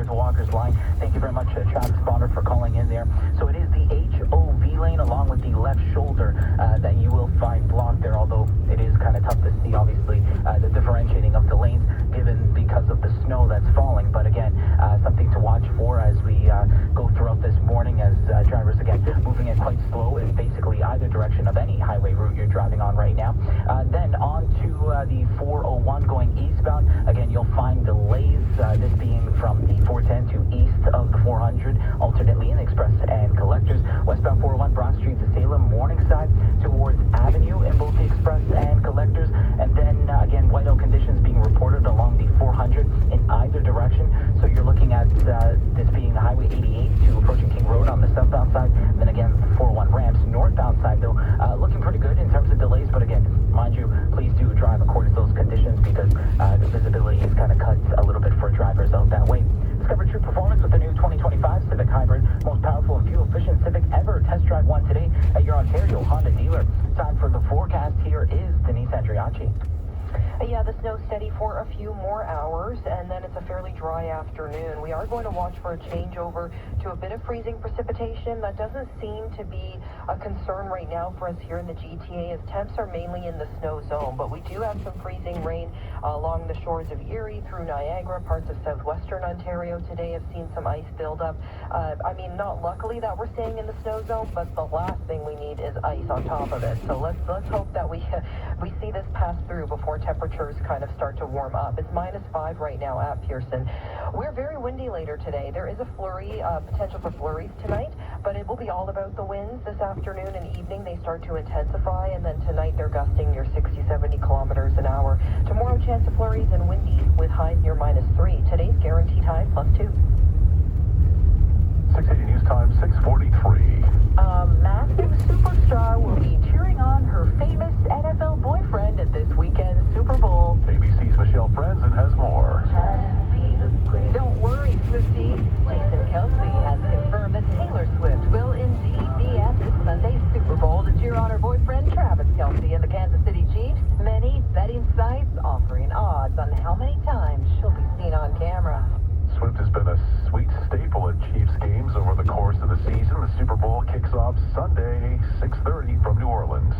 to Walker's Line. Thank you very much, traffic spotter, for calling in there. So it is the HOV lane along with the left shoulder that you will find blocked there, although it is kind of tough to see, obviously, the differentiating of the lanes because of the snow that's falling. But again, something to watch for as we go throughout this morning, as drivers, again, moving it quite slow in basically either direction of any highway route you're driving on right now. Then on to the 401 going eastbound. Again, you'll find delays, this being from the 410 to east of the 400, alternately in Express and Collectors. Westbound 401 Broad Street to Salem, Morningside towards Avenue in both the Express and Collectors. And then, again, whiteout conditions being reported along the 400 in either direction. So you're looking at this being Highway 88 to approaching King Road on the southbound side. Then again, 401 ramps northbound side, though, looking pretty good in terms of delays. But again, mind you, please do drive according to those conditions because the visibility is kind of cut a little bit for drivers out that way. Discover true performance with the new 2025 Civic Hybrid, most powerful and fuel-efficient Civic ever. Test drive one today at your Ontario Honda dealer. Time for the forecast. Here is Denise Andriacci. Yeah, the snow's steady for a few more hours, and then it's a fairly dry afternoon. We are going to watch for a changeover to a bit of freezing precipitation. That doesn't seem to be a concern right now for us here in the GTA, as temps are mainly in the snow zone. But we do have some freezing rain along the shores of Erie through Niagara. Parts of southwestern Ontario today have seen some ice buildup. Not luckily that we're staying in the snow zone, but the last thing we need is ice on top of it. So let's hope that we see this pass through before temperatures kind of start to warm up. It's -5 right now at Pearson. We're very windy later today. There is a flurry, potential for flurries tonight, but it will be all about the winds this afternoon and evening. They start to intensify, and then tonight they're gusting near 60-70 kilometers an hour. Tomorrow, chance of flurries and windy with highs near -3. Today's guaranteed high +2. 680 News Time, 6:43. A massive superstar will be cheering on her famous NFL boyfriend at this weekend's Super Bowl. ABC's Michelle Franzen has more. Don't worry, Swiftie. Jason Kelsey has confirmed that Taylor Swift will indeed be at this Sunday's Super Bowl to cheer on her boyfriend Travis Kelsey and the Kansas City Chiefs. Many betting sites offering odds on how many times she'll be seen on camera. Swift has been a sweet staple at Chiefs games over the course of the season. The Super Bowl kicks off Sunday, 6:30 from New Orleans.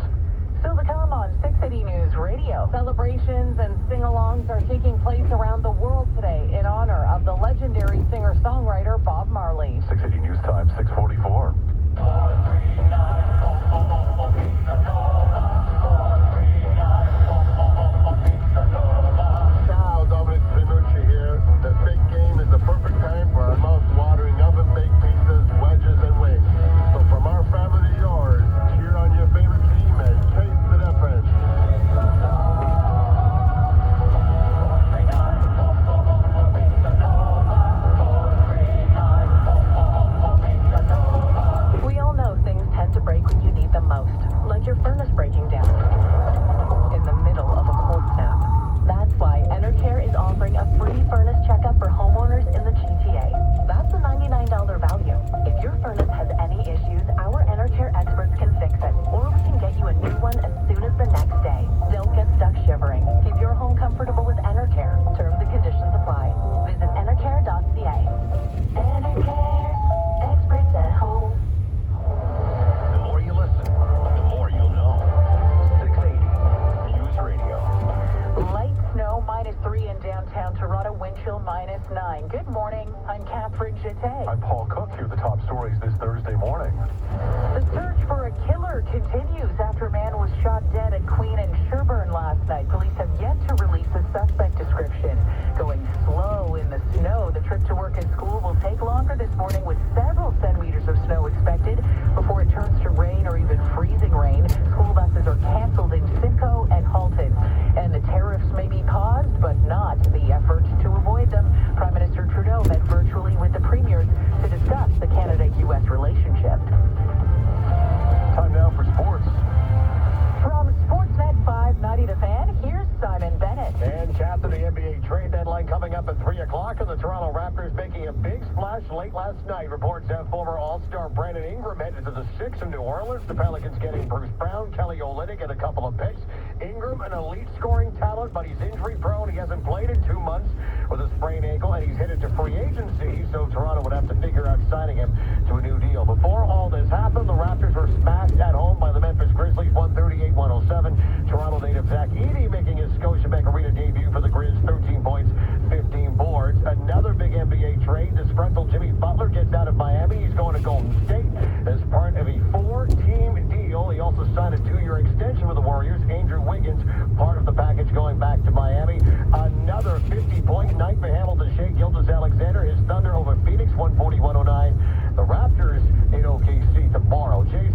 Still to come on 680 News Radio. Celebrations and sing-alongs are taking place around the world today in honor of the legendary singer-songwriter Bob Marley. 680 News Time, 6:44. Ciao, Dominic Finucci here. The big game is the perfect time for our mouth-watering oven-baked pizzas, wedges, and wings. So from our family to yours, cheer on your favorite team and taste the difference. We all know things tend to break when you need them most, like your furnace breaking down in the middle of a cold snap. That's why Enercare is offering a free furnace checkup for homeowners in the GTA. That's a $99 value. If your furnace has any issues, our Enercare experts can fix it, or we can get you a new one as soon as the next day. Don't get stuck shivering. Keep your home comfortable with Enercare. Terms and conditions apply. Visit enercare.ca. Enercare, experts at home. The more you listen, the more you'll know. 680 News Radio. Light snow, -3 in downtown Toronto, wind chill -9. Good morning, I'm Catherine Jeté. I'm Paul Cook. Here are the top stories this Thursday morning. The search for a killer continues after a man was shot dead at Queen and Sherbourne last night. Police have yet to release a suspect description. Going slow in the snow, the trip to work and school will take longer this morning with several centimeters of snow expected before it turns to rain or even freezing rain. School buses are canceled in Simcoe and Halton. And the tariffs may be paused, but not the effort to avoid them. Prime Minister Trudeau met virtually with the premiers to discuss the Canada-U.S. relationship. Time now for sports. From Sportsnet 590 The Fan, here's Simon Bennett. And Captain, the NBA trade deadline coming up at 3 o'clock, and the Toronto Raptors making a big splash late last night. Reports have former All-Star Brandon Ingram headed to the Six in New Orleans. The Pelicans getting Bruce Brown, Kelly Olynyk, and a couple of picks. Ingram, an elite scoring talent, but he's injury prone. He hasn't played in 2 months with a sprained ankle, and he's headed to free agency, so Toronto would have to figure out signing him to a new deal. Before all this happened, the Raptors were smashed at home by the Memphis Grizzlies, 138-107. Toronto native Zach Edey making his Scotiabank Arena debut for the Grizz, 13 points, 15 boards. Another big NBA trade, disgruntled Jimmy Butler gets out of Miami. He's going to Golden State as part of a 4-team deal. He also signed a 2-year extension with the Warriors. Andrew Wiggins, part of the package going back to Miami. Another 50-point night for Hamilton Shea Gilgeous-Alexander. His Thunder over Phoenix, 140-109. The Raptors in OKC tomorrow. Jay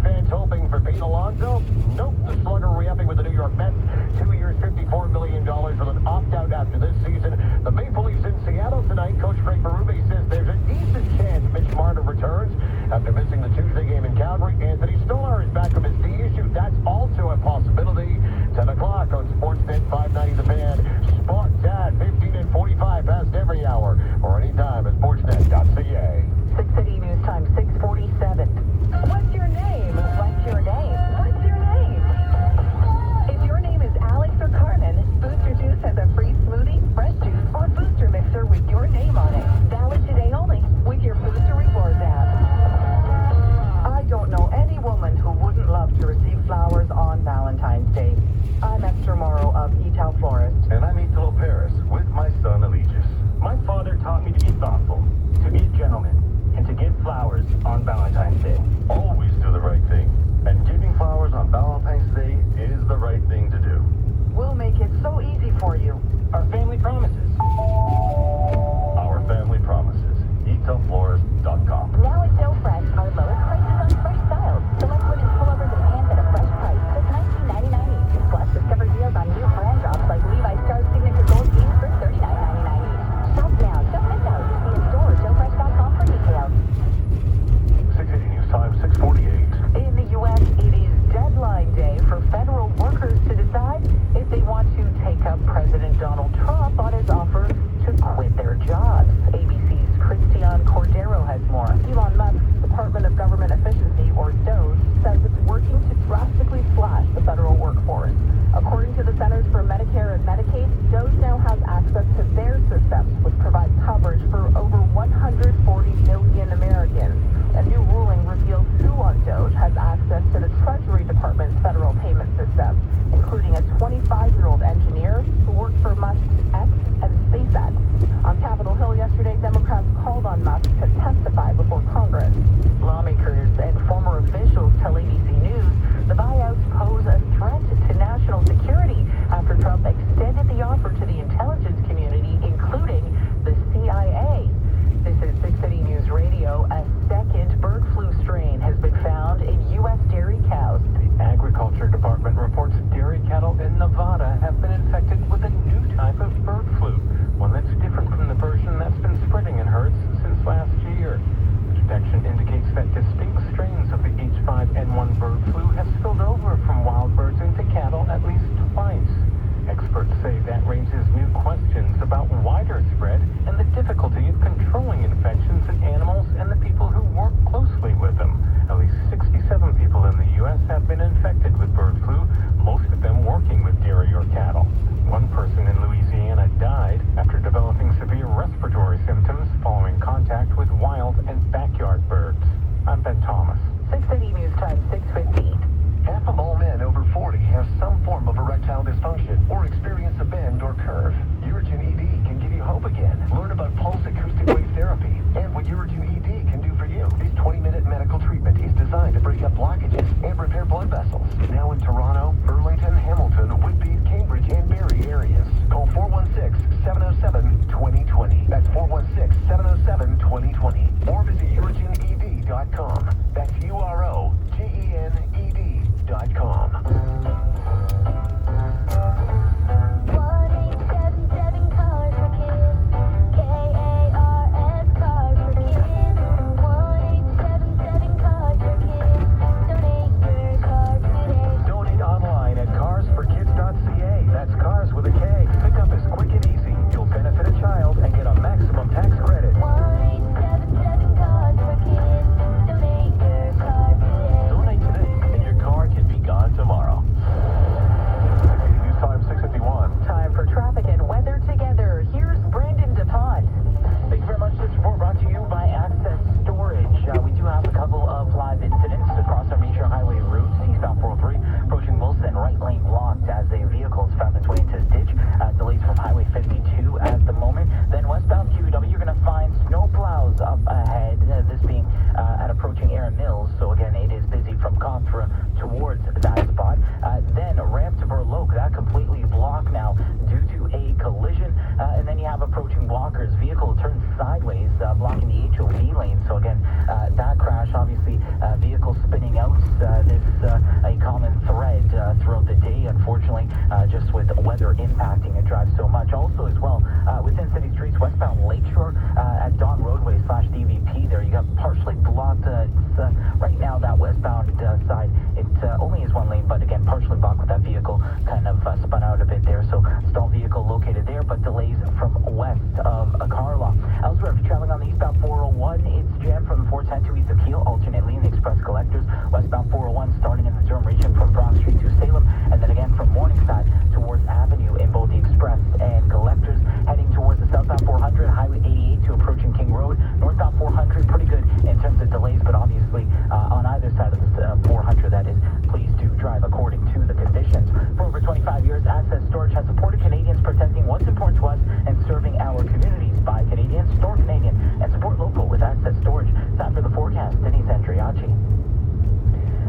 401 starting in the Durham region from Broad Street to Salem, and then again from Morningside towards Avenue in both the Express and Collectors. Heading towards the southbound 400, Highway 88 to approaching King Road. Northbound 400, pretty good in terms of delays, but obviously on either side of the 400, that is, please do drive according to the conditions. For over 25 years, Access Storage has supported Canadians, protecting what's important to us and serving our communities. Buy Canadian, store Canadian, and support local with Access Storage. Time for the forecast. Denise Andriachi.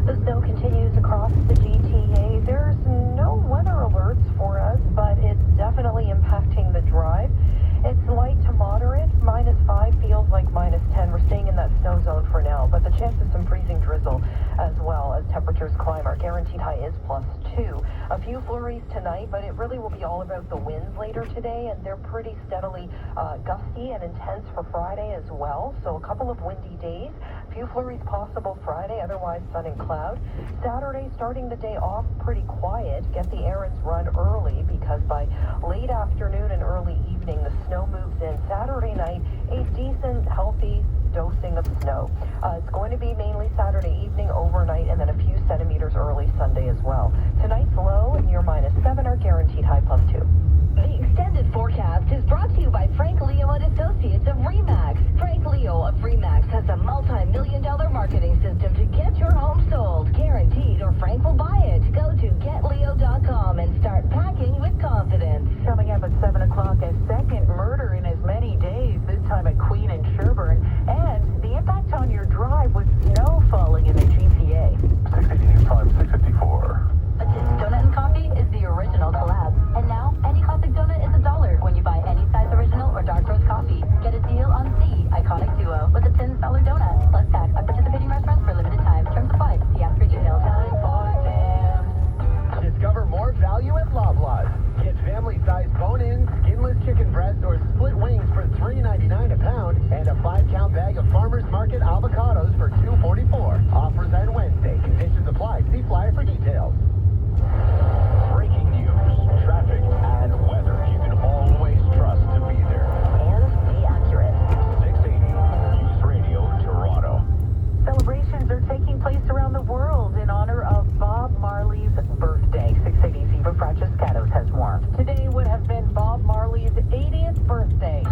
The snow continues across the GTA. There's no weather alerts for us, but it's definitely impacting the drive. It's light to moderate. -5 feels like -10. We're staying in that snow zone for now, but the chance of some freezing drizzle as well as temperatures climb. Our guaranteed high is +2. A few flurries tonight, but it really will be all about the winds later today, and they're pretty steadily gusty and intense for Friday as well. So a couple of windy days. A few flurries possible Friday, otherwise sun and cloud. Saturday, starting the day off pretty quiet. Get the errands run early because by late afternoon and early evening, the snow moves in. Saturday night, a decent, healthy dosing of snow. It's going to be mainly Saturday evening, overnight, and then a few centimeters early Sunday as well. Tonight's low near -7, our guaranteed high +2. The extended forecast is brought to you by Frank Leo and Associates of RE/MAX. Frank Leo of RE/MAX has a multi-million-dollar marketing system to get your home sold, guaranteed, or Frank will buy it. Go to getleo.com and start packing with confidence. Coming up at 7 o'clock, a second murder in as many days, this time at Queen and Sherbourne, and the impact on your drive with snow falling in the GTA. 680 News Time, 654. A donut and coffee is the original collab. And now, any classic donut is $1 when you buy any size original or dark roast coffee. Get a deal on the iconic duo with a $10 donut. Plus tax at participating restaurants for limited time. Terms apply. See app for details. Discover more value at Loblaws. Get family-sized bone-in, skinless chicken breasts, or split wings for $3.99 a pound, and a 5-count bag of Farmers Market avocados for $2.44. Offers end Wednesday. Conditions apply. See flyer for details. Breaking news, traffic, and weather you can always trust to be there. And be accurate. 680 News Radio, Toronto. Celebrations are taking place around the world in honor of Bob Marley's birthday. 680's Eva Francescatos has more. Today would have been Bob Marley's 80th birthday.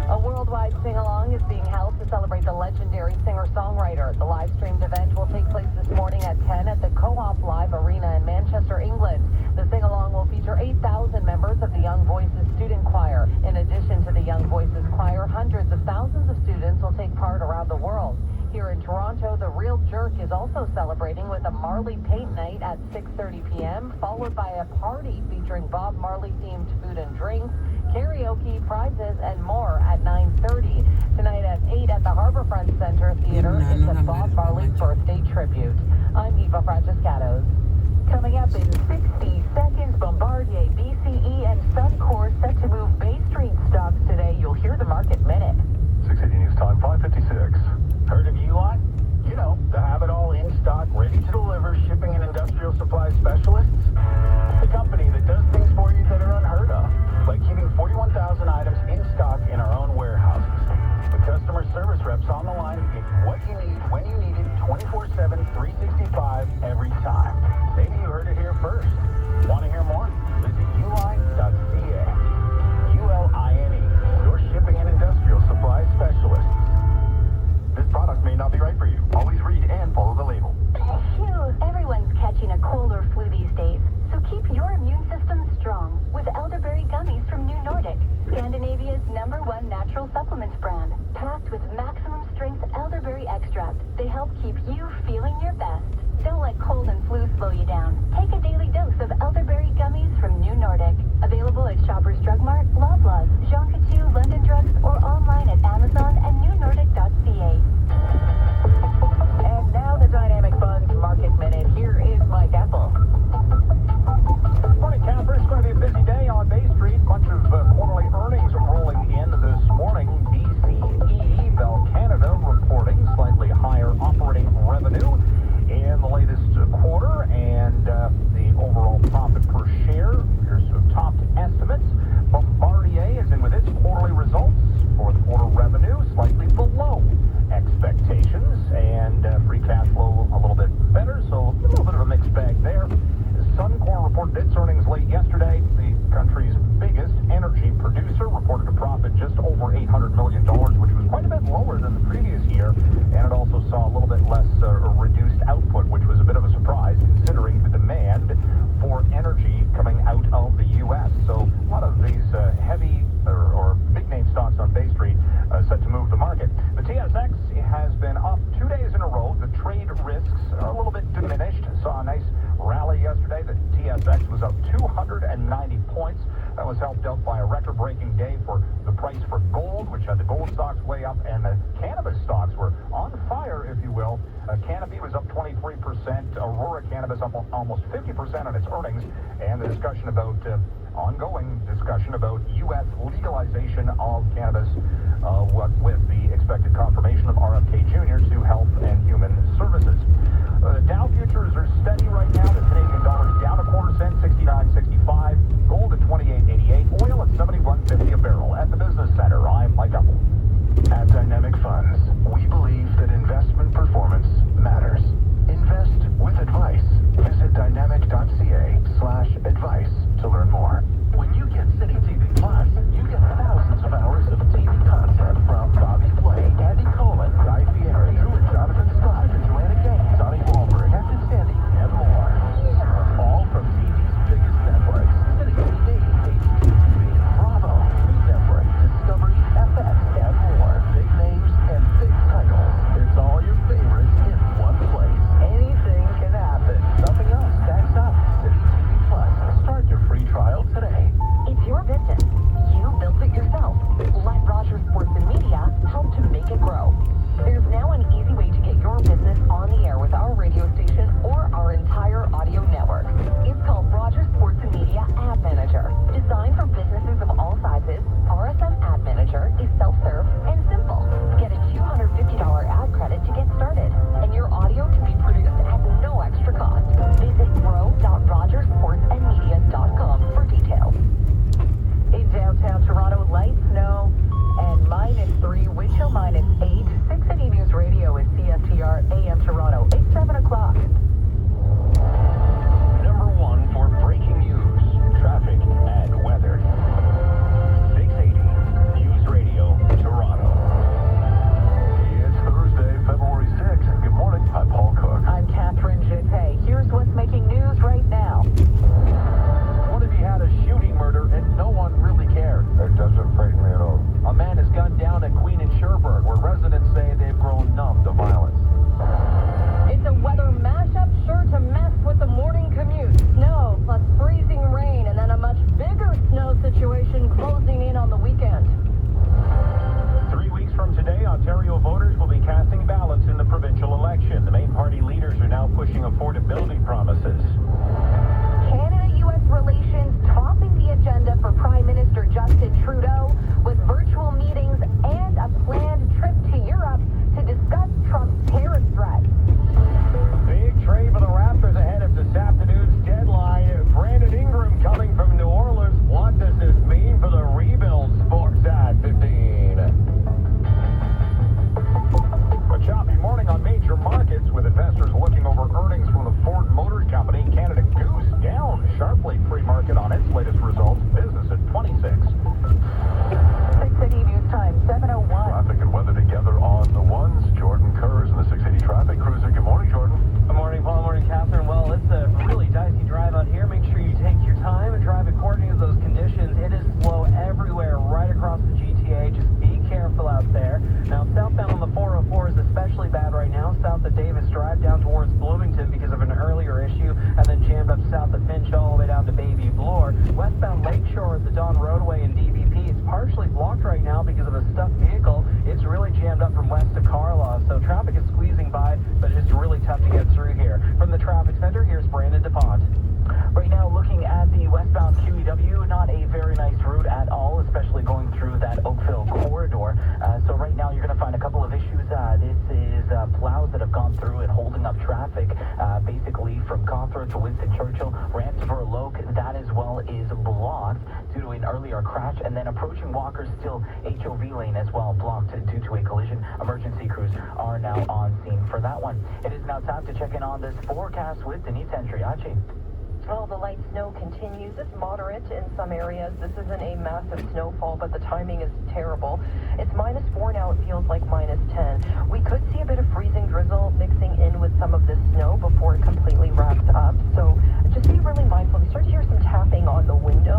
A worldwide sing-along is being held to celebrate the legendary singer-songwriter. The live-streamed event will take place this morning at 10 at the Co-op Live Arena in Manchester, England. The sing-along will feature 8,000 members of the Young Voices Student Choir. In addition to the Young Voices Choir, hundreds of thousands of students will take part around the world. Here in Toronto, the Real Jerk is also celebrating with a Marley Paint Night at 6:30 p.m., followed by a party featuring Bob Marley-themed food and drinks, karaoke, prizes, and more at 9:30. Tonight at 8 at the Harbourfront Center Theater is the Bob Marley birthday tribute. I'm Eva Francescatos. Coming up in 60 seconds, Bombardier, BCE, and Suncor set to move Bay Street stocks today. You'll hear the market minute. 680 News Time, 556. Heard of Uline? You know, the have-it-all in-stock, ready-to-deliver shipping and industrial supply specialists. The company that does things for you that are unheard of, like keeping 41,000 items in stock in our own warehouses. With customer service reps on the line to get you what you need, when you need it, 24/7, 365, every time. Maybe you heard it here first. Want to hear more? Visit uline.ca. ULINE, your shipping and industrial supply specialists. This product may not be right for you. Always read and follow the label. Phew, everyone's catching a cold or flu these days. So keep your immune system strong with elderberry gummies from New Nordic, Scandinavia's #1 natural supplements brand. Packed with maximum strength elderberry extract, they help keep you feeling your best. Don't let cold and flu slow you down. Take a daily dose of elderberry gummies from New Nordic. Available at Shoppers Drug Mart, Loblaws, Jean Coutu, London Drugs, or online at Amazon and newnordic.ca. And now the Dynamic Funds Market Minute. Here is Mike Apple. Morning, Catherine. It's going to be a busy day on Bay Street. Bunch of quarterly earnings rolling in this morning. BCE, Bell Canada, reporting slightly higher operating revenue. at just over $800 million, which was quite a bit lower than the previous year, and it also saw a little bit less reduced output, which was a bit of a surprise considering the demand for energy coming out of the U.S. So a lot of these heavy or big name stocks on Bay Street set to move the market. The TSX has been up 2 days in a row. The trade risks are a little bit diminished. Saw a nice rally yesterday. The TSX was up 290 points. That was helped out by a record-breaking day for the price for gold, which had the gold stocks way up, and the cannabis stocks were on fire, if you will. Canopy was up 23%. Aurora Cannabis up almost 50% on its earnings, and the discussion about ongoing discussion about U.S. legalization of cannabis, what with the expected confirmation of RFK Jr. to Health and Human Services. Dow futures are steady right now. The Canadian dollar is down a quarter cent, 69.65. Gold at 28.88. Oil at 71.50 a barrel. At the Business Center, I'm Mike Apple. At Dynamic Funds, we believe that investment performance matters. Invest with advice. Visit dynamic.ca/advice to learn more. When you get City TV Plus, you get thousands of hours of TV content from Bobby Flay, Andy Cohen, Guy Fieri, Drew and Jonathan Scott, Joanna Gaines, Donnie Wahlberg, Captain Sandy, and more. All from TV's biggest networks. City TV, HGTV, Bravo, Food Network, Discovery, FX, and more. Big names and big titles. It's all your favorites in one place. Anything can happen. Nothing else stacks up. City TV Plus. Start your free trial today. It's your business. You built it yourself. Let Rogers Sports and Media help to make it grow. There's now an easy way to get your business on the air with our radio station or our entire audio network. It's called Rogers Sports and Media Ad Manager. Designed for businesses of all sizes, RSM Ad Manager is self-serve and simple. Get a $250 ad credit to get started, and your audio can be produced at no extra cost. Visit grow.rogersportsandmedia.com for details. In downtown Toronto, light snow and -3, wind chill -8. 6 City News Radio is CFTR AM Toronto. It's 7 o'clock. Number one for breaking news, traffic, and weather. 680 News Radio, Toronto. It's Thursday, February 6th. Good morning. I'm Paul Cook. I'm Catherine Jeté. Here's what's making news right now. What if he had a shooting murder and no one really cared? It doesn't frighten me at all. A man is gunned down at Queen and Sherbourne, where residents say they've grown numb to violence. It's a weather mashup sure to mess with the morning commute. Snow plus freezing rain and then a much bigger snow situation closing in on the weekend. 3 weeks from today, Ontario voters will be casting ballots in the provincial election. The main party leaders are now pushing affordability promises. Canada-U.S. relations topping the agenda for Prime Minister Justin Trudeau, with virtual meetings and a planned trip to Europe to discuss Trump's tariff threats. Big trade for the Raptors ahead of this afternoon's deadline. Brandon Ingram coming from New Orleans. What does this mean for the rebuild? Sports at 15. A choppy morning on major markets, with investors looking over earnings from the Ford Motor Company. Canada Goose down sharply pre-market on its latest results. Business at 26. 6 City News Time, 7:01. Traffic and weather together on the ones. Jordan Kerrs in the 680 Traffic Cruiser. Good morning, Jordan. Good morning, Paul. Morning, Catherine. Well, it's a really dicey drive out here. Make sure you take your time and drive according to those conditions. It is slow everywhere, right across the GTA. Just be careful out there. Now, southbound on the 404 is especially bad right now. South of Davis Drive down towards Bloomington because of an earlier issue, and then jammed up south of Finch all the way down to Bayview Bloor. Westbound Lakeshore at the Don Roadway in DVP, it's partially blocked right now because of a stuck vehicle. It's really jammed up from west to Carlaw, so traffic is squeezing by, but it's really tough to get through here. From the traffic center, here's Brandon DuPont. Right now, looking at the westbound QEW, not a very nice route at all, especially going through that Oakville corridor. So right now, you're going to find a couple of issues. This is plows that have gone through and holding up traffic, basically from Cawthorne to Winston Churchill, Ransford Loke. That as well is blocked due to an earlier crash, and then approaching Walker, still HOV lane as well blocked due to a collision. Emergency crews are now on scene for that one. It is now time to check in on this forecast with Denise Entriaci. Well, the light snow continues. It's moderate in some areas. This isn't a massive snowfall, but the timing is terrible. It's -4 now. It feels like -10. We could see a bit of freezing drizzle mixing in with some of this snow before it completely wraps up. So just be really mindful. If you start to hear some tapping on the window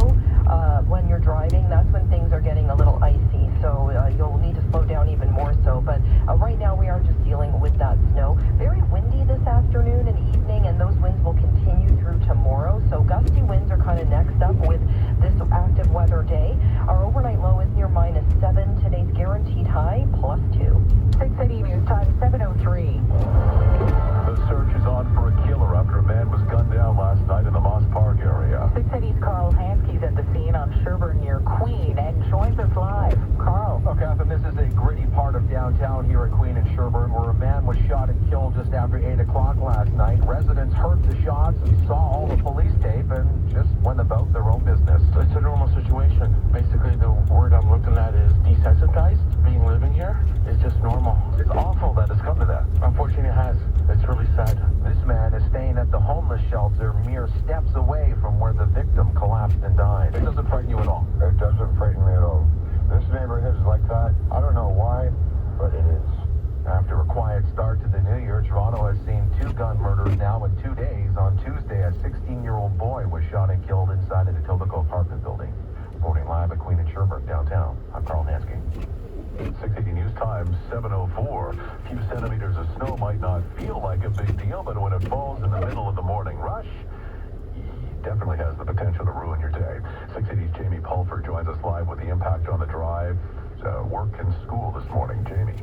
when you're driving, that's when things are getting a little icy. So you'll need to slow down even more so. But right now we are just dealing with that snow. Very windy this afternoon and evening, and those winds will continue through tomorrow. So gusty winds are kind of next up with this active weather day. Our overnight low is near -7. Today's guaranteed high +2. 680 News Time 7:03. The search is on for a killer after a man was gunned down last night in the Moss Park area. 680's Carl Hanske's at the scene on Scarborough near Queen and joins us live. Carl. Oh, Catherine, this is a gritty part of downtown here at Queen and Scarborough where a man was shot and killed just after 8 o'clock last night. Residents heard the shots and saw all the police tape and just went about their own business. It's a normal situation. Basically, the word I'm looking at is desensitized. Being living here is just normal. It's awful that it's come to that. Unfortunately, it has. It's really sad. This man is staying at the homeless shelter mere steps away from where the victim collapsed and died. It doesn't frighten you at all. It doesn't frighten me at all. This neighborhood is like that. I don't know why, but it is. After a quiet start to the new year, Toronto has seen 2 gun murders now in 2 days. On Tuesday, a 16-year-old boy was shot and killed inside an Etobicoke apartment building. Reporting live at Queen and Scarborough downtown, I'm Carl Hansky. 680 News Time 7:04. A few centimeters of snow might not feel like a big deal, but when it falls in the middle of the morning rush, it definitely has the potential to ruin your day. 680's Jamie Pulford joins us live with the impact on the drive to work and school this morning. Jamie.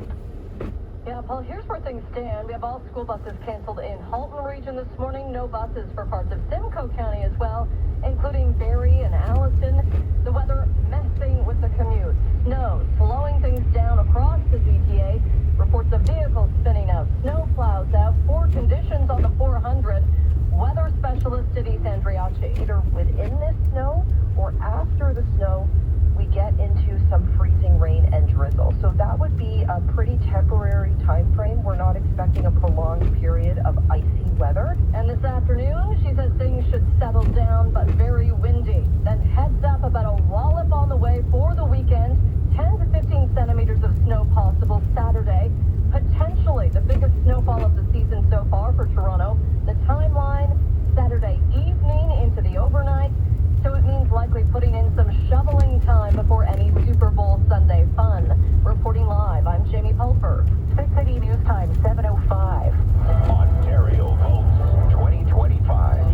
Yeah, Paul, here's where things stand. We have all school buses canceled in Halton region this morning. No buses for parts of Simcoe County as well, including Barrie and Alliston. The weather messing with the commute. Snow slowing things down across the GTA. Reports of vehicles spinning out, snow plows out, poor conditions on the 400. Weather specialist at East Andriachi. Either within this snow or after the snow, we get into some freezing rain and drizzle. So that would be a pretty temporary time frame. We're not expecting a prolonged period of icy weather. And this afternoon, she says things should settle down, but very windy. Then heads up about a wallop on the way for the weekend. 10 to 15 centimeters of snow possible Saturday. Potentially the biggest snowfall of the season so far for Toronto. The timeline, Saturday evening into the overnight. So it means likely putting in some shoveling time before any Super Bowl Sunday fun. Reporting live, I'm Jamie Pulford. 680 News Time 7:05. Ontario votes 2025.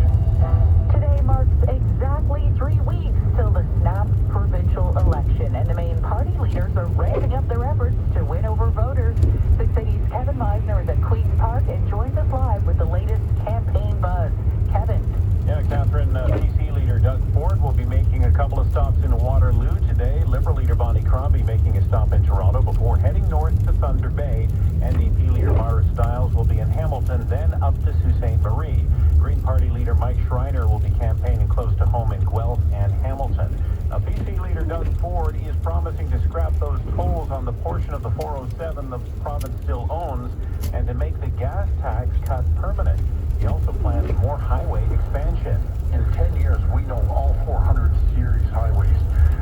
Today marks exactly 3 weeks till the snap provincial election, and the main party leaders are ramping up their efforts to win over voters. 680's Kevin Meisner is at Queen's Park and joins us live with the latest campaign buzz. Kevin. Yeah, Catherine, PC leader Doug Ford will be making a couple of stops in Waterloo today. Liberal leader Bonnie Crombie making a stop in Toronto before heading north to Thunder Bay. NDP leader Myra Stiles will be in Hamilton, then up to Sault Ste. Marie. Green Party leader Mike Schreiner will be campaigning close to home in Guelph and Hamilton. Now, PC leader Doug Ford is promising to scrap those tolls on the portion of the 407 the province still owns and to make the gas tax cut permanent. He also plans more highway expansion. In 10 years, we know all 400 series highways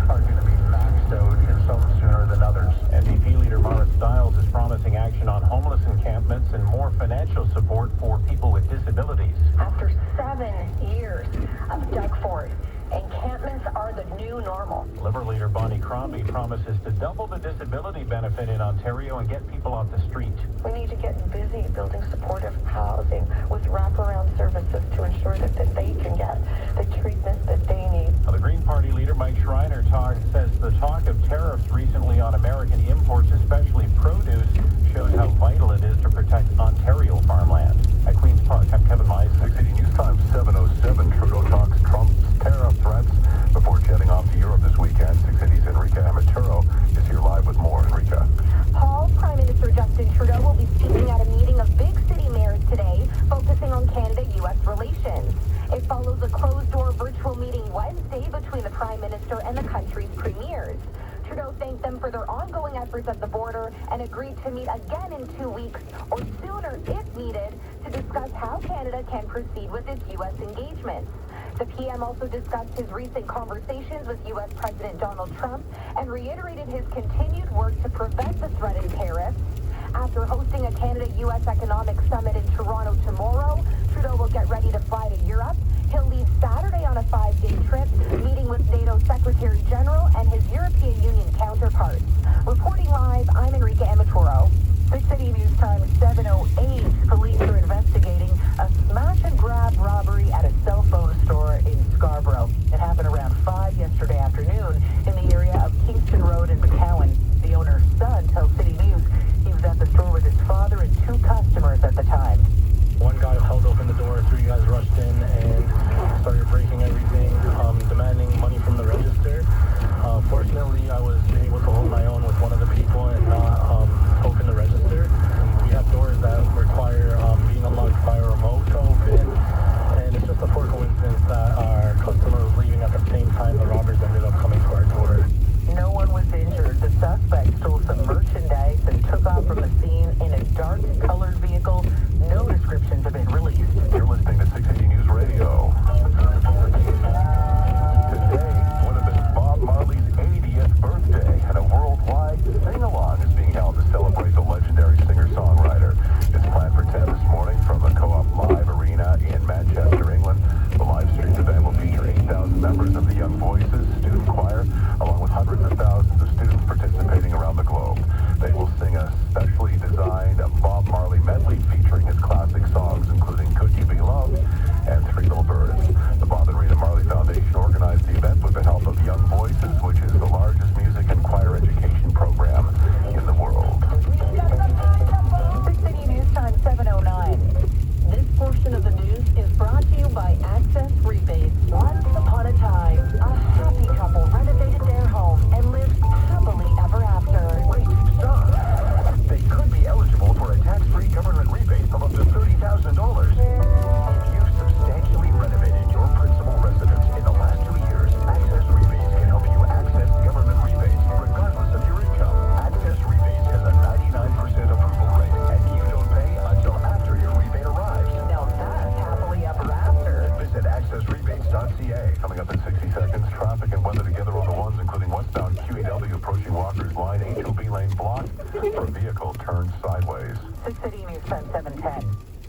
are going to be maxed out, and some sooner than others. NDP leader Myra Stiles is promising action on homeless encampments and more financial support for people with disabilities. After 7 years of Doug Ford, encampments are the new normal. Liberal leader Bonnie Crombie promises to double the disability benefit in Ontario and get people off the street. We need to get busy building supportive housing with wraparound services to ensure that they can get the treatment that they need. Now, the Green Party leader Mike Schreiner says the talk of tariffs recently on American imports, especially produce, shows how vital it is to protect Ontario farmland. At Queen's Park, I'm Kevin Meisner. 680 News Time 7:07. Trudeau talks Trump's tariff threats before jetting off to Europe this weekend. 680's Enrica Amaturo is here live with more. Enrica. Paul, Prime Minister Justin Trudeau will be speaking at a meeting of big city mayors today, focusing on Canada-U.S. relations. It follows a closed-door virtual meeting Wednesday between the Prime Minister and the country's premiers. Trudeau thanked them for their ongoing efforts at the border and agreed to meet again in 2 weeks or sooner if needed to discuss how Canada can proceed with its U.S. engagements. The PM also discussed his recent conversations with U.S. President Donald Trump and reiterated his continued work to prevent the threatened tariffs. After hosting a Canada-U.S. economic summit in Toronto tomorrow, Trudeau will get ready to fly to Europe. He'll leave Saturday on a 5-day trip, meeting with NATO Secretary General and his European Union counterparts. Reporting live, I'm Enrique Amaturo. 6 City News Time 7:08. Police are investigating a smash-and-grab robbery at a cell phone store in Scarborough. It happened around 5 yesterday afternoon in the area of Kingston Road in McCowan. The owner's son tells City News he was at the store with his father and 2 customers at the time. One guy held open the door, 3 guys rushed in and started breaking everything, demanding money from the register. Fortunately, I was able to hold my own with one of the people and not open the register. We have doors that require being unlocked by a remote to open, and it's just a poor coincidence that our customer was leaving at the same time the robbers ended up coming to our door. No one was injured. The suspect stole some merchandise and took off from the scene in a dark-colored vehicle. No descriptions have been released. You're listening to 680 News Radio. Today would have been Bob Marley's 80th birthday, and a worldwide sing-along is being held to celebrate the legendary singer-songwriter. It's planned for 10 this morning from the Co-op Live Arena in Manchester, England. The live-streamed event will feature 8,000 members of the Young Voices student choir, along with hundreds of thousands of students participating around the globe. They will sing a specially designed Bob Marley medley featuring his classic songs, including Could You Be Loved and Three Little Birds. The Bob and Rita Marley Foundation organized the event with the help of Young Voices, which is the largest music and choir education program in the world. 6 City News Time 7:09. This portion of the news is brought to you by Access Rebates. Once upon a time, a happy couple renovated their home and lived happily ever after. Wait, stop! They could be eligible for a tax-free government rebate of up to $30,000. If you've substantially renovated your principal residence in the last 2 years, Access Rebates can help you access government rebates regardless of your income. Access Rebates has a 99% approval rate, and you don't pay until after your rebate arrives. Now that's happily ever after. Visit accessrebates.ca. Coming up in 60 seconds, traffic and weather together on the ones, including westbound QEW approaching Walker's Line, HOB lane blocked for a vehicle turned sideways. 6 City News Time 7:10.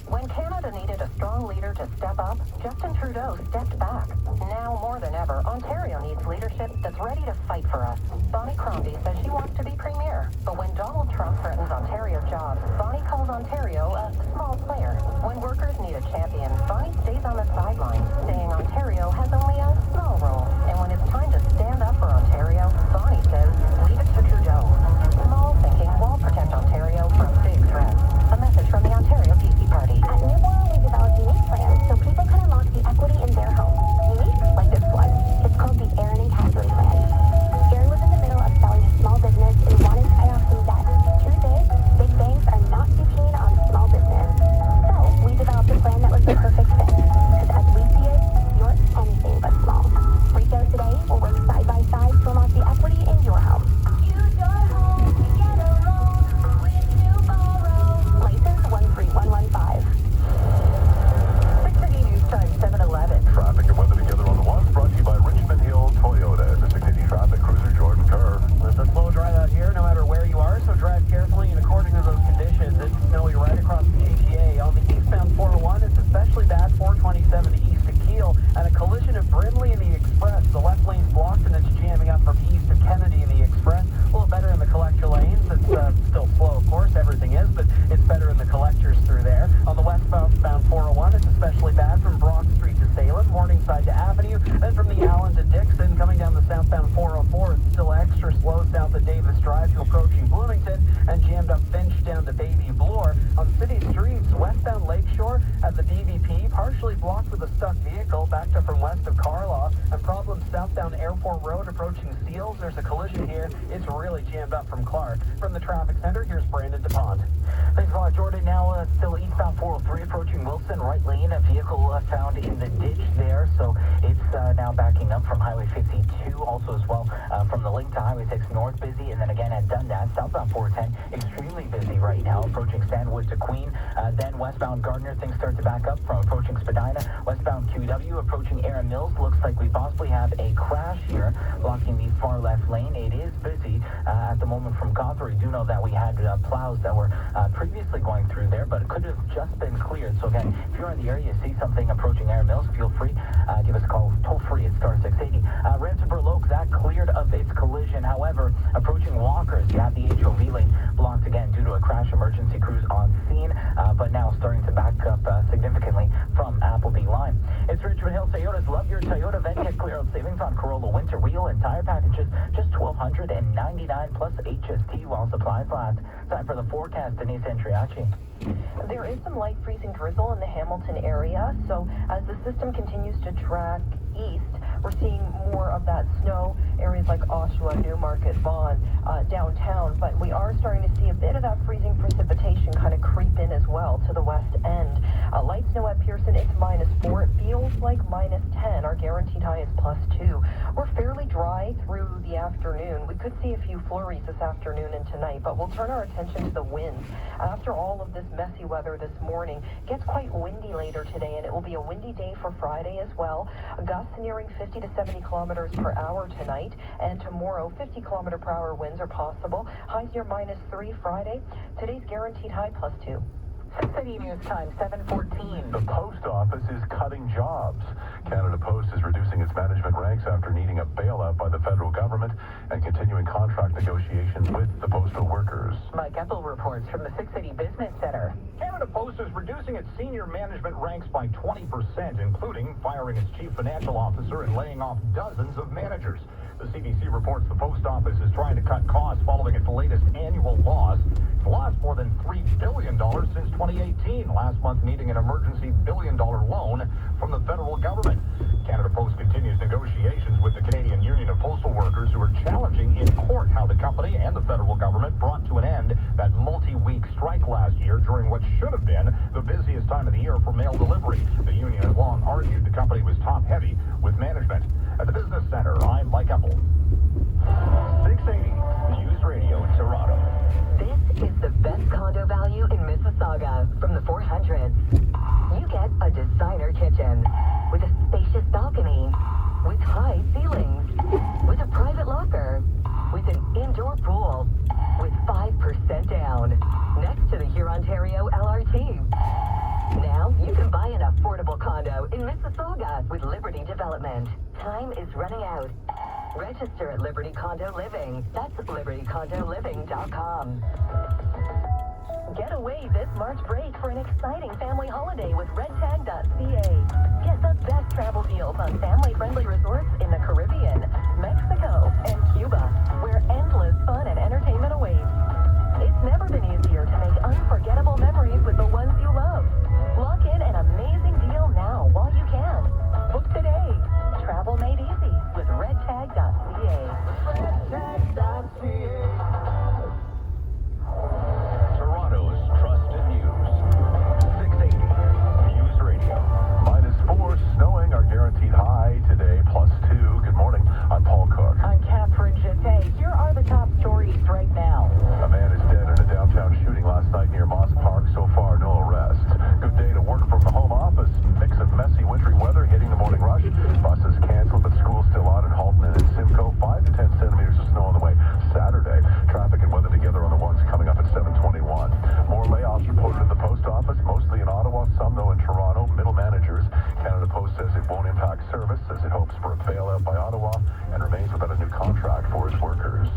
When Canada needed a strong leader to step up, Justin Trudeau stepped back. Now more than ever, Ontario needs leadership that's ready to fight for us. Bonnie Crombie says she wants to be premier. But when Donald Trump threatens Ontario jobs, Bonnie calls Ontario a small player. When workers need a champion, Bonnie stays on the sidelines, saying Ontario has only a small role. And when it's time to stand up for Ontario, Bonnie says, leave it to Trudeau. Small thinking won't protect Ontario from big threats. A message from the Ontario PC Party. At Newborough, we developed unique plans so people can unlock the equity in their home. Unique, like this one. It's called the Aaron and Catherine Plan. Aaron was in the middle of selling his small business and wanted to pay off some debt. Truth is, big banks are not too keen on small business. So, we developed a plan that was the perfect fit. Because as we see it, you're anything but small. Reach out today, we'll work side by side to unlock the equity in your home. Use your home to get a loan with Newborough. License 13115. 6 City News Time 7:11. Traffic and weather together on the ones, brought to you by Richmond Hill Toyota. The 680 traffic cruiser, Jordan Kerr. It's a slow drive out here, no matter where you are, so drive carefully and according to those conditions. It's snowy right across the GTA. On the eastbound 401, it's especially bad 427 east of Kiel, and a collision at Brimley in the Express. The left lane's blocked and it's jamming up from east of Kennedy in the Express. A little better in the collector lanes. It's still slow, of course, everything is, but it's better in the collectors through there. On the westbound 401, it's especially bad from Brock Street to Salem, Morningside to Avenue, then from the Allen to Dixon, coming down the southbound 404, it's still extra slow south of Davis Drive to approaching Bloomington, and jammed up Finch down to Baby Bloor. On city streets, westbound Lakeshore at the DVP, partially blocked with a stuck vehicle, backed up from west of Carlaw, and problems southbound Airport Road approaching Seals. There's a collision here. It's really jammed up from Clark. From the traffic center, here's Brandon DePont. Thanks a lot, Jordan. Now still eastbound 403 approaching Wilson, right lane. A vehicle found in the ditch there, so it's now backing up from Highway 52. Also as well from the link to Highway 6 north busy, and then again at Dundas, southbound 410, extremely busy right right now, approaching Sandwood to Queen. Then westbound Gardner, things start to back up from approaching Spadina. Westbound QW, approaching Erin Mills. Looks like we possibly have a crash here, blocking the far left lane. It is busy at the moment from Cawthorne. We do know that we had plows that were previously going through there, but it could have just been cleared. So again, if you're in the area, you see something approaching Erin Mills, feel free, give us a call toll free at star 680. Ramsborough Oak, that cleared of its collision. However, approaching Walkers, you have the HOV lane blocked again due to a crash. Emergency crews on scene, but now starting to back up significantly from Appleby Line. It's Richmond Hill Toyota's Love Your Toyota event. Get clear out savings on Corolla winter wheel and tire packages, just $1,299 plus HST while supplies last. Time for the forecast, Denise Entriacci. There is some light freezing drizzle in the Hamilton area, so as the system continues to track east, we're seeing more of that snow, areas like Oshawa, Newmarket, Vaughan, downtown, but we are starting to see a bit of that freezing precipitation kind of creep in as well to the west end. Light snow at Pearson, it's -4. It feels like -10. Our guaranteed high is +2. We're fairly dry through the afternoon. We could see a few flurries this afternoon and tonight, but we'll turn our attention to the winds. After all of this messy weather this morning, it gets quite windy later today, and it will be a windy day for Friday as well. Gusts nearing 50 to 70 kilometers per hour tonight, and tomorrow 50 kilometer per hour winds are possible. Highs near -3 Friday. Today's guaranteed high +2. 680 News Time, 7:14. The post office is cutting jobs. Canada Post is reducing its management ranks after needing a bailout by the federal government and continuing contract negotiations with the postal workers. Mike Ethel reports from the 680 Business Center. Canada Post is reducing its senior management ranks by 20%, including firing its chief financial officer and laying off dozens of managers. The CBC reports the post office is trying to cut costs following its latest annual loss. It's lost more than $3 billion since 2018, last month needing an emergency $1 billion loan from the federal government. Canada Post continues negotiations with the Canadian Union of Postal Workers, who are challenging in court how the company and the federal government brought to an end that multi-week strike last year during what should have been the busiest time of the year for mail delivery. The union has long argued the company was top-heavy with management. At the Business Center, I'm Mike Ethel. 680 News Radio in Toronto. This is the best condo value in Mississauga from the 400s. You get a designer kitchen with a spacious balcony, with high ceilings, with a private locker, with an indoor pool, with 5% down, next to the Hurontario LRT. Now you can buy an affordable condo in Mississauga with Liberty Development. Time is running out. Register at Liberty Condo Living. That's libertycondoliving.com. Get away this March break for an exciting family holiday with redtag.ca. Get the best travel deals on family-friendly resorts in the Caribbean, Mexico, and Cuba, where endless fun and entertainment awaits. It's never been easier to make unforgettable memories with the ones you love. Lock in an amazing deal now while you can. Book today. Travel made easy with redtag.ca. Toronto's trusted news. 680 News Radio. -4, snowing, our guaranteed high today, +2. Good morning, I'm Paul Cook. I'm Catherine Jeté. Here are the top stories right now. A man is dead in a downtown shooting last night near Moss Park. So far, no arrests. Good day to work from the home office. Mix of messy wintry weather hitting the morning rush. Buses canceled, but school's still on in Halton and in Simcoe. 5 to 10 centimeters of snow on the way Saturday. Traffic and weather together on the ones coming up at 7:21. More layoffs reported at the post office, mostly in Ottawa, some though in Toronto. Middle managers. Canada Post says it won't impact service as it hopes for a bailout by Ottawa and remains without a new contract for its workers.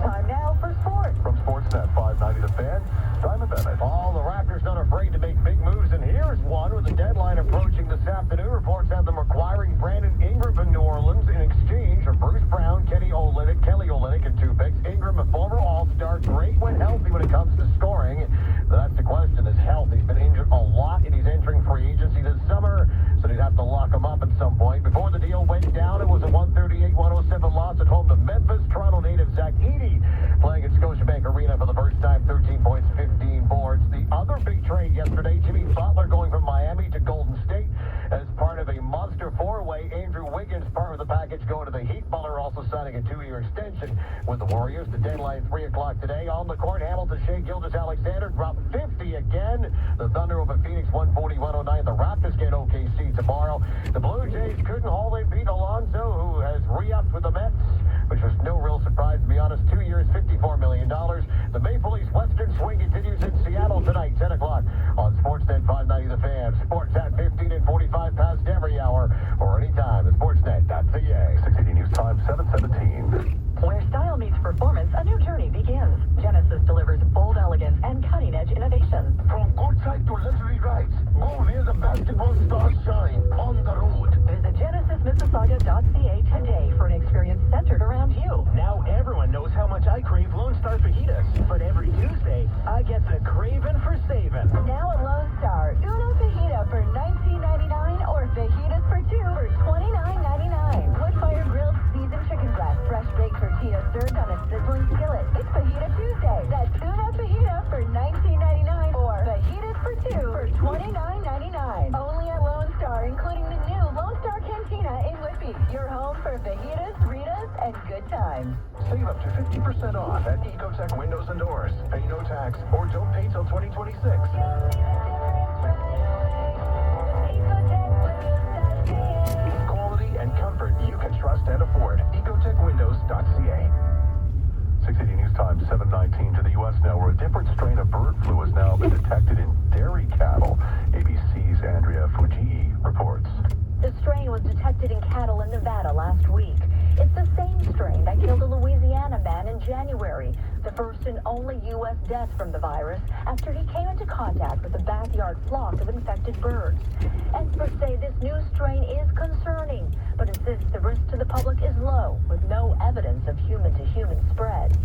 Time now for sports. From Sportsnet 590 The Fan, Diamond Bennett. All the Raptors not afraid to make big moves, and here's one with the deadline approaching this afternoon. Reports have them acquiring Brandon Ingram in New Orleans in exchange for Bruce Brown, Kelly Olynyk, and 2 picks. Ingram, a former All-Star, great when healthy when it comes to scoring. That's the question, is health. He's been injured a lot, and he's entering free agency this summer, so they'd have to lock him up at some point. Before the deal went down, it was a 138-107 loss at home to Memphis. Toronto native Zach Edey playing at Scotiabank Arena for the first time, 13 points, 15 boards. The other big trade yesterday, Jimmy Butler going from Miami to Golden State as part of a monster four-way. Andrew Wiggins, part of the package, going to the Heat. Butler also signing a 2-year extension with the Warriors. The green light 3 o'clock today. On the court, Hamilton Shea Gilgeous-Alexander dropped 50 again. The Thunder over Phoenix 140-109. The Raptors get OKC tomorrow. The Blue Jays couldn't hold in Pete Alonso, who has re-upped with the Mets, which was no real surprise, to be honest. 2 years, $54 million. The Maple Leafs Western swing continues in Seattle tonight, 10 o'clock on Sportsnet 590 The Fan. Sports at 15 and 45 past every hour or anytime at sportsnet.ca. 680 News Time, 7:17. Where style meets performance, a new journey begins. Genesis delivers bold elegance and cutting-edge innovation. From courtside to luxury rides, go where the basketball stars shine, on the road. Visit GenesisMississauga.ca today for an experience centered around you. Now everyone knows how much I crave Lone Star fajitas, but every Tuesday I get the craving for saving. Now at Lone Star, Uno Fajita for $19.99 or fajitas for 2 for $29.99. Wood-fire grilled seasoned chicken breast, fresh baked tortilla served on a sizzling skillet. It's Fajita Tuesday. That's Uno Fajita for $19.99 or fajitas for 2 for $29.99. Only at Lone Star, including the new Lone Star Cantina in Whitby. Your home for fajitas, burritos, and good times. Save up to 50% off at Ecotech Windows and Doors. Pay no tax or don't pay till 2026. Quality and comfort you can trust and afford. Ecotechwindows.ca. 680 News Time, 7:19 to the U.S. now, where a different strain of bird flu has now been detected in dairy cattle. ABC's Andrea Fujii reports. The strain was detected in cattle in Nevada last week. It's the same strain that killed a Louisiana man in January, the first and only U.S. death from the virus after he came into contact with a backyard flock of infected birds. Experts say this new strain is concerning, but insists the risk to the public is low, with no evidence of human-to-human spread.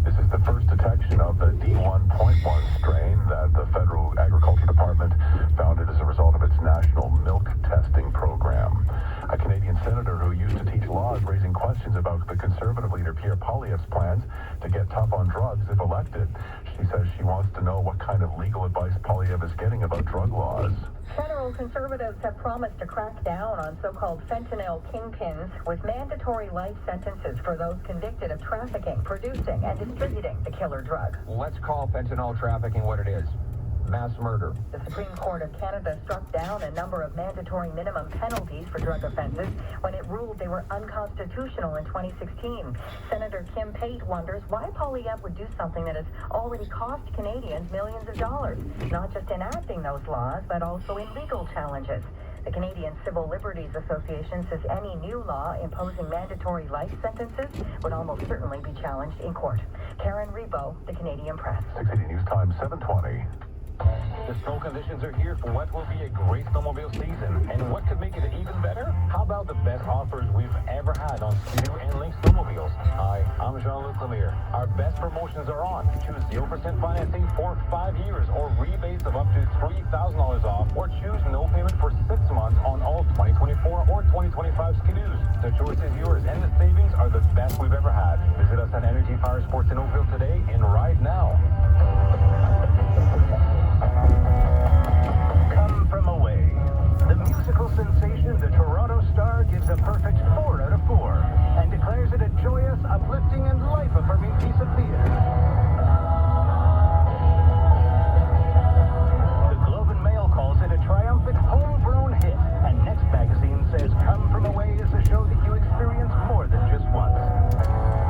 This is the first detection of the D1.1 strain that the Federal Agriculture Department founded as a result of its national milk testing program. A Canadian senator who used to teach law is raising questions about the Conservative leader Pierre Poilievre's plans to get tough on drugs if elected. She says she wants to know what kind of legal advice Poilievre is getting about drug laws. Federal conservatives have promised to crack down on so-called fentanyl kingpins with mandatory life sentences for those convicted of trafficking, producing, and distributing the killer drug. Let's call fentanyl trafficking what it is. Mass murder. The Supreme Court of Canada struck down a number of mandatory minimum penalties for drug offenses when it ruled they were unconstitutional in 2016. Senator Kim Pate wonders why Poilievre would do something that has already cost Canadians millions of dollars, not just enacting those laws, but also in legal challenges. The Canadian Civil Liberties Association says any new law imposing mandatory life sentences would almost certainly be challenged in court. Karen Rebo, The Canadian Press. 680 News Time, 7:20. The snow conditions are here for what will be a great snowmobile season. And what could make it even better? How about the best offers we've ever had on Ski-Doo and Link snowmobiles? Hi, I'm Jean-Luc Lemire. Our best promotions are on. Choose 0% financing for 5 years or rebates of up to $3,000 off, or choose no payment for 6 months on all 2024 or 2025 Ski-Doos. The choice is yours, and the savings are the best we've ever had. Visit us at Energy Fire Sports in Oakville today and ride now. Come from away. The musical sensation, the Toronto Star, gives a perfect 4 out of 4 and declares it a joyous, uplifting, and life-affirming piece of theater. The Globe and Mail calls it a triumphant homegrown hit, and Next Magazine says Come From Away is a show that you experience more than just once.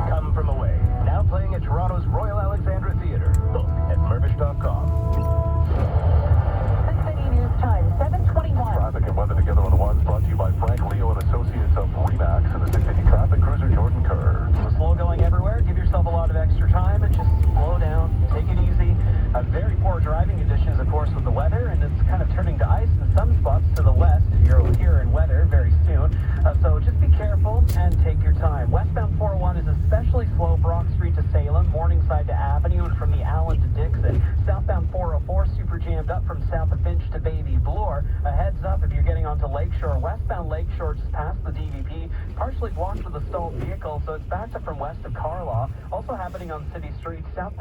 Come From Away, now playing at Toronto's Royal Alexandra Theatre. Book at Mirvish.com. Time, 7:21. Traffic and weather together on the ones, brought to you by Frank Leo and Associates of Remax and the 650 Traffic Cruiser Jordan Kerr. So slow going everywhere. Give yourself a lot of extra time and just slow down. Take it easy. Very poor driving conditions, of course, with the weather, and it's kind of turning to ice in some spots to the west. You're here in weather very soon. So just be careful and take your time. Westbound 401 is especially slow. Brock Street to Salem, Morningside to Avenue, and from the Allen to Dixon. Southbound 404 super jammed up from south of Finch to Baby Bloor. A heads up if you're getting onto Lakeshore. Westbound Lakeshore just past the DVP, partially blocked with a stalled vehicle, so it's backed up from west of Carlaw. Also happening on City Street. Southbound